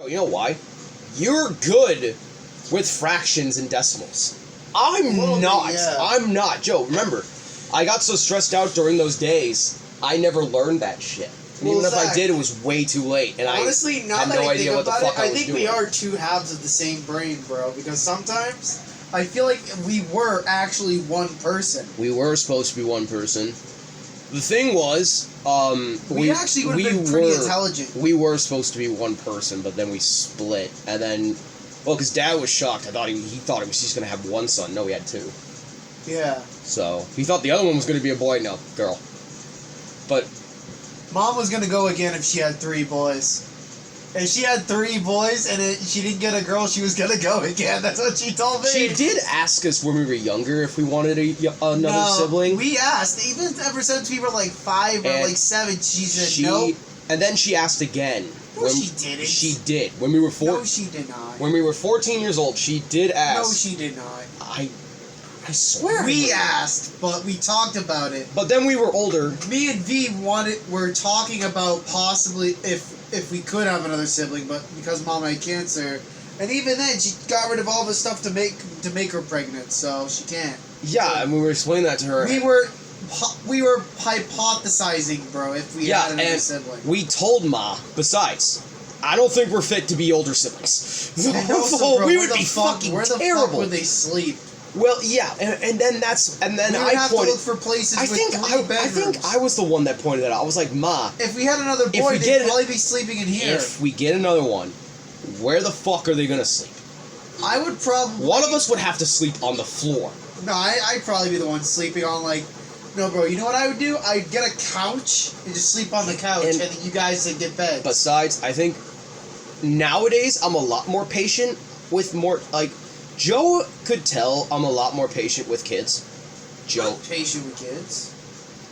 Oh, you know why? You're good with fractions and decimals. I'm not. Yeah. I'm not. Joe, remember, I got so stressed out during those days, I never learned that shit. And Well, even if I Zach, did, it was way too late. And honestly, I now had that no I idea think what the about fuck it, I I was think doing. we are two halves of the same brain, bro. Because sometimes I feel like we were actually one person. We were supposed to be one person. The thing was, We actually would have been pretty intelligent. We were supposed to be one person, but then we split. And then, well, because Dad was shocked. I thought he thought he was just going to have one son. No, he had two. Yeah. So, he thought the other one was going to be a boy. No, girl. But Mom was gonna go again if she had 3 boys. If she had 3 boys and she didn't get a girl, she was gonna go again. That's what she told me. she did ask us when we were younger if we wanted another sibling. We asked. Even ever since we were like 5 or And like 7, she said nope. And then she asked again. No, she didn't. She did. When we were No, she did not. When we were 14 years old, she did ask. No, she did not. I swear. We asked, but we talked about it. But then we were older. Me and V were talking about possibly if we could have another sibling, but because Mom had cancer, and even then she got rid of all the stuff to make her pregnant, so she can't. Yeah, and we were explaining that to her. We were hypothesizing, bro, if we had another sibling. We told Ma, besides, I don't think we're fit to be older siblings. And also, bro, we would be fucking where the terrible. fuck would they sleep? Well, yeah, and then we would have to look for places I think I was the one that pointed that out. I was like, Ma, if we had another boy, they'd probably be sleeping in here. If we get another one, where the fuck are they gonna sleep? I would probably... One of us would have to sleep on the floor. No, I'd probably be the one sleeping on, like... No, bro, you know what I would do? I'd get a couch and just sleep on the couch, and then you guys would get beds. Besides, I think nowadays I'm a lot more patient with more, like... Joe could tell I'm a lot more patient with kids. Joe. Not patient with kids.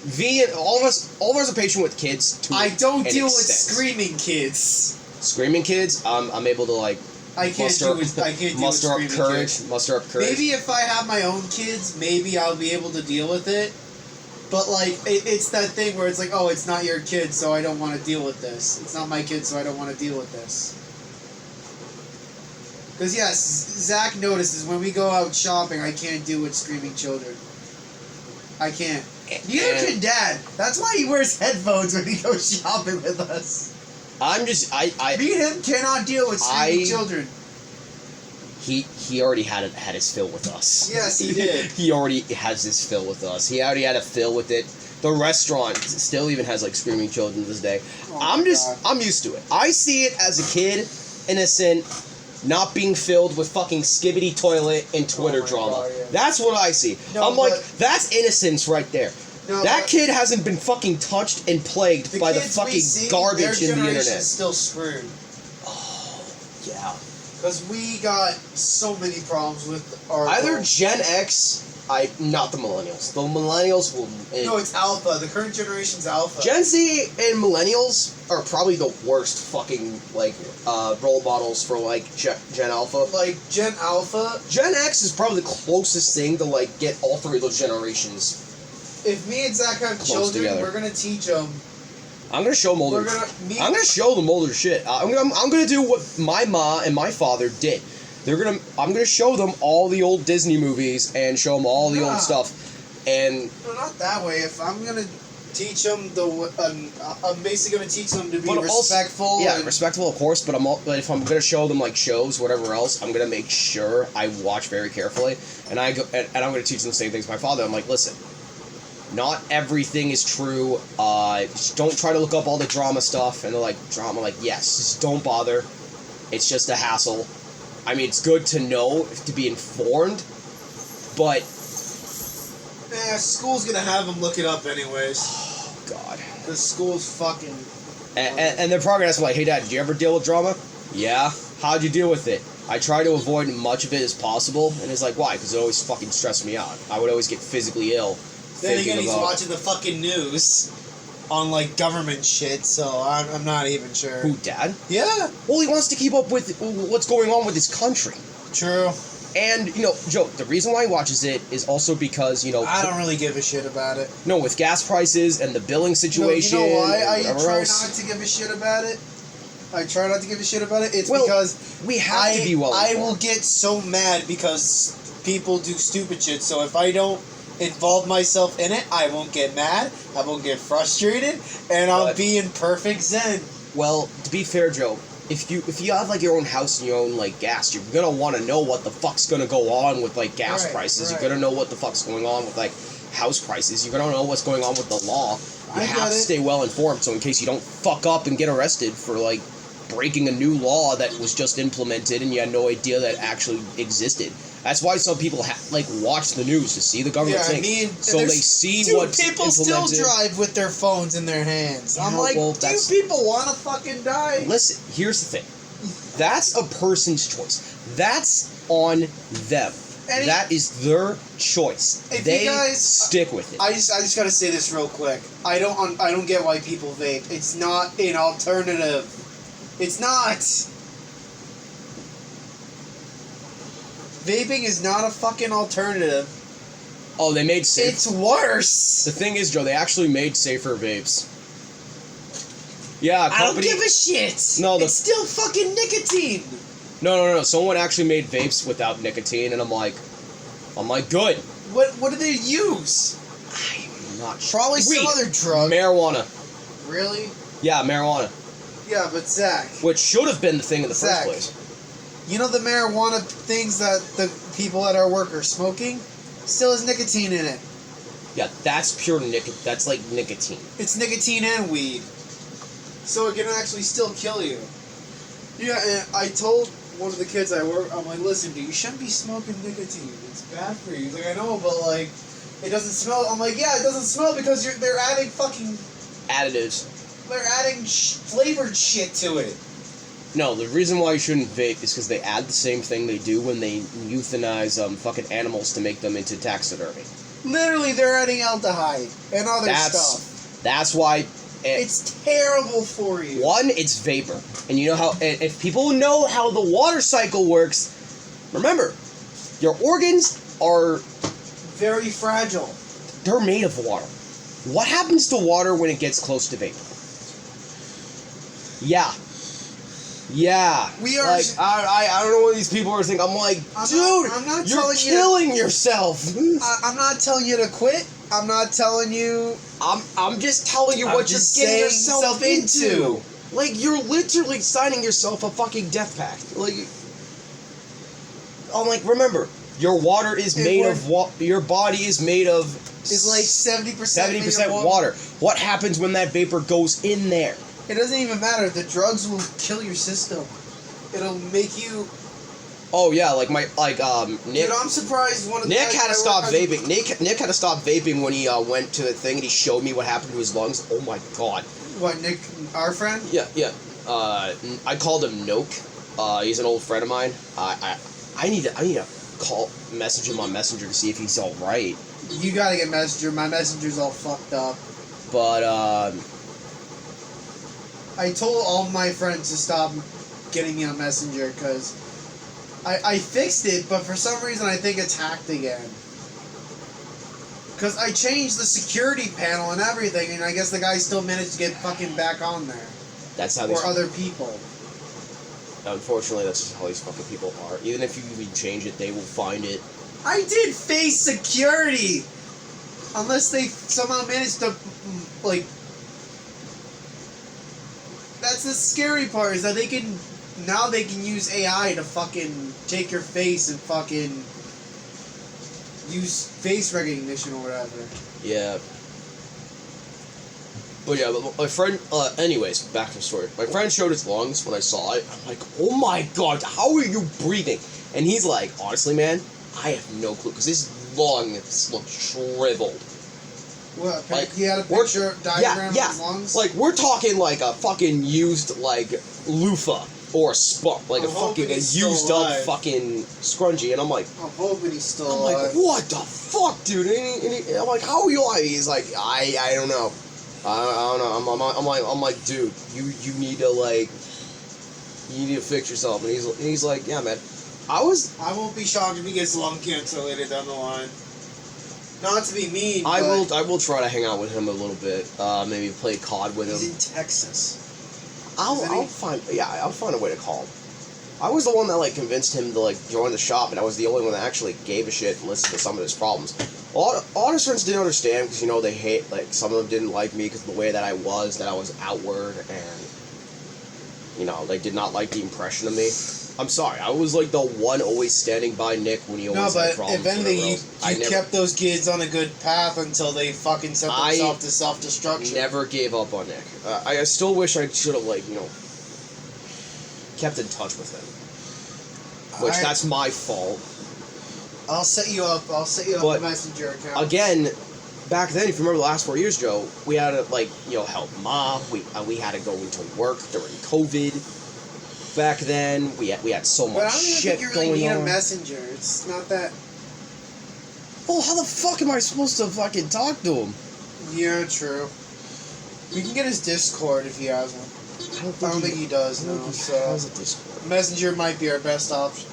V and all of us are patient with kids. I don't deal with screaming kids. Screaming kids, I'm able to like muster up courage. Maybe if I have my own kids, maybe I'll be able to deal with it. But like, it's that thing where it's like, oh, it's not your kid, so I don't want to deal with this. It's not my kid, so I don't want to deal with this. Because yes, Zach notices when we go out shopping, I can't deal with screaming children. I can't. Neither can Dad. That's why he wears headphones when he goes shopping with us. Me and him cannot deal with screaming children. He already had his fill with us. Yes, he did. He already has his fill with us. He already had a fill with it. The restaurant still even has like screaming children to this day. Oh I'm used to it. I see it as a kid, innocent, not being filled with fucking skibbity toilet and Twitter drama. God, yeah. That's what I see. No, I'm like, that's innocence right there. No, that kid hasn't been fucking touched and plagued by the fucking garbage in the internet. Still screwed. Oh, yeah. Because we got so many problems with our... Either Gen X... not the millennials. The millennials will... No, it's Alpha. The current generation's Alpha. Gen Z and millennials are probably the worst fucking, like, role models for, like, Gen Alpha. Like, Gen Alpha... Gen X is probably the closest thing to, like, get all three of those generations. If me and Zach have children, we're gonna teach them... I'm gonna show them older... I'm gonna show them older shit. I'm gonna do what my ma and my father did. I'm gonna show them all the old Disney movies and show them all the old stuff, and no, not that way. If I'm gonna teach them I'm basically gonna teach them to be respectful. Also, respectful, of course. But if I'm gonna show them like shows, whatever else, I'm gonna make sure I watch very carefully, and I'm gonna teach them the same things. My father, I'm like, listen, not everything is true. Just don't try to look up all the drama stuff. And they're like, drama, like, yes, just don't bother. It's just a hassle. I mean, it's good to know, to be informed, but... school's gonna have them look it up anyways. Oh, God. The school's fucking... And they're probably gonna ask me, like, hey, Dad, did you ever deal with drama? Yeah. How'd you deal with it? I try to avoid much of it as possible, and it's like, why? Because it always fucking stressed me out. I would always get physically ill. Then again, he's watching the fucking news on, like, government shit, so I'm not even sure. Who, Dad? Yeah. Well, he wants to keep up with what's going on with his country. True. And, Joe, the reason why he watches it is also because, I don't really give a shit about it. No, with gas prices and the billing situation... No, you know why I try not to give a shit about it? I try not to give a shit about it. It's Well, because we have to be well I informed. will get so mad because people do stupid shit. So if I don't involve myself in it, I won't get mad. I won't get frustrated, and I'll But- be in perfect zen. Well, to be fair, Joe, if you have like your own house and your own like gas, you're gonna want to know what the fuck's gonna go on with like gas Right, prices. right. You're gonna know what the fuck's going on with like house prices. You're gonna know what's going on with the law. You I have get to it. stay well informed, so in case you don't fuck up and get arrested for like breaking a new law that was just implemented and you had no idea that actually existed. That's why some people like watch the news to see the government Yeah, thing. I mean, So they there's- see dude, what's people implemented. still drive with their phones in their hands. I'm Yeah, like, well, do you that's- people want to fucking die? Listen, here's the thing. That's a person's choice. That's on them. Any- That is their choice. If They you guys- stick with it. I just gotta say this real quick. I don't get why people vape. It's not an alternative. It's not. Vaping is not a fucking alternative. Oh, they made safe. It's worse. The thing is, Joe, they actually made safer vapes. Yeah, I don't company. give a shit. No, the- it's still fucking nicotine. No. Someone actually made vapes without nicotine, and I'm like, good. What do they use? I'm not sure. Probably some Weed. other drug. Marijuana. Really? Yeah, marijuana. Yeah, but Zach, Which should have been the thing in the Zach. first place. you know the marijuana things that the people at our work are smoking? Still has nicotine in it. Yeah, that's pure nicotine. That's like nicotine. It's nicotine and weed. So it can actually still kill you. Yeah, and I told one of the kids I work, I'm like, listen, dude, you shouldn't be smoking nicotine. It's bad for you. He's like, I know, but like, it doesn't smell. I'm like, yeah, it doesn't smell because they're adding fucking, Additives. they're adding flavored shit to it. No, the reason why you shouldn't vape is because they add the same thing they do when they euthanize fucking animals to make them into taxidermy. Literally, they're adding aldehyde and other stuff. That's why. It's terrible for you. One, it's vapor, and you know how. And if people know how the water cycle works, remember, your organs are Very fragile. they're made of water. What happens to water when it gets close to vapor? Yeah. We are- Like, I don't know what these people are thinking. I'm like, dude, I'm not you're telling you- killing yourself. I'm not telling you to quit. I'm not telling you. I'm just telling you I'm what you're just getting saying yourself yourself into. into. Like, you're literally signing yourself a fucking death pact. Like, I'm like, remember, your water is It made would- of your body is made of It's like 70%. 70% water. What happens when that vapor goes in there? It doesn't even matter. The drugs will kill your system. It'll make you. Oh yeah, like Nick. Dude, I'm surprised one of the Nick guys had to I stop work- vaping. Nick had to stop vaping when he went to the thing and he showed me what happened to his lungs. Oh my god. What, Nick, our friend? Yeah. I called him Noke. He's an old friend of mine. I need to message him on Messenger to see if he's all right. You gotta get Messenger. My Messenger's all fucked up. But I told all my friends to stop getting me on Messenger because I fixed it, but for some reason I think it's hacked again. Because I changed the security panel and everything, and I guess the guy still managed to get fucking back on there. that's how Or these. other people. Unfortunately, that's just how these fucking people are. Even if you even change it, they will find it. I did face security! Unless they somehow managed to, like... That's the scary part, is that they can... Now they can use AI to fucking take your face and fucking... use face recognition or whatever. Yeah. But yeah, but my friend, anyways, back to the story. My friend showed his lungs when I saw it. I'm like, oh my god, how are you breathing? And he's like, honestly, man, I have no clue, because his lungs look shriveled. What, Like, he had a we're- picture diagram of yeah. his lungs? Like, we're talking like a fucking used, like, loofah, or a spunk, like I'm a fucking hoping a he's still used up alive. fucking scrunchie, and I'm like, I'm hoping he's still I'm alive. like, what the fuck, dude? And I'm like, how are you alive? He's like, I don't know. I don't know. I'm like, dude, you need to like, you need to fix yourself. And he's like, yeah, man. I won't be shocked if he gets lung cancer later down the line. Not to be mean, I but will try to hang out with him a little bit. Maybe play COD with he's him. in Texas. I'll find a way to call him. I was the one that like convinced him to like join the shop, and I was the only one that actually gave a shit and listened to some of his problems. A lot of his friends didn't understand because they hate, like, some of them didn't like me because of the way that I was outward, and they did not like the impression of me. I'm sorry, I was like the one always standing by Nick when he always had problems. If anything, you kept those kids on a good path until they fucking set themselves to self-destruction. Never gave up on Nick. I still wish I should have, like, kept in touch with him. Which, that's my fault. I'll set you up a messenger account. Again, back then, if you remember the last 4 years, Joe, we had to, like, help Mom. We had to go into work during COVID. Back then, we had so much shit going on. But I don't even think you really need a messenger. It's not that... Well, how the fuck am I supposed to fucking talk to him? Yeah, true. We can get his Discord if he has one. I don't think he does now, so... How's a Discord? Messenger might be our best option.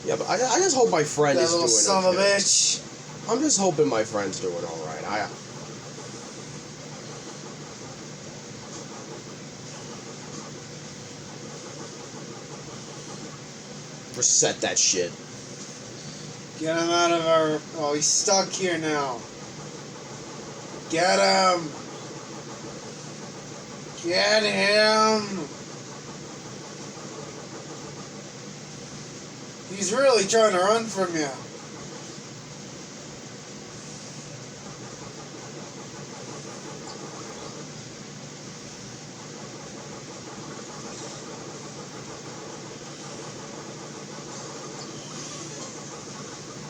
Yeah, but I just hope my friend is doing okay. That little son of a bitch. I'm just hoping my friend's doing alright. Reset that shit. Get him out of our... Oh, he's stuck here now. Get him! Get him! He's really trying to run from you.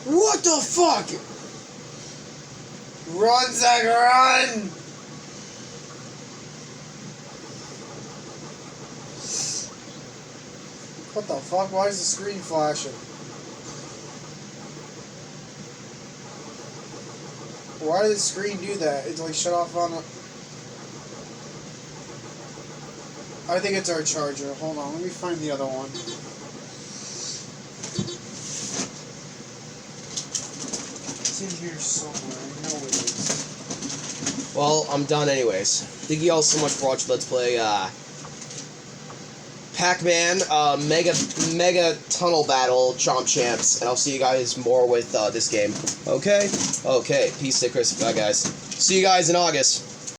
What the fuck? Run, Zach, run! What the fuck? Why is the screen flashing? Why did the screen do that? It's like shut off on a... I think it's our charger. Hold on, let me find the other one. It's in here somewhere. I know it is. Well, I'm done anyways. Thank you all so much for watching Let's Play Pac-Man, Mega Tunnel Battle, Chomp Champs, and I'll see you guys more with this game. Okay? Okay. Peace, Chris. Bye, guys. See you guys in August.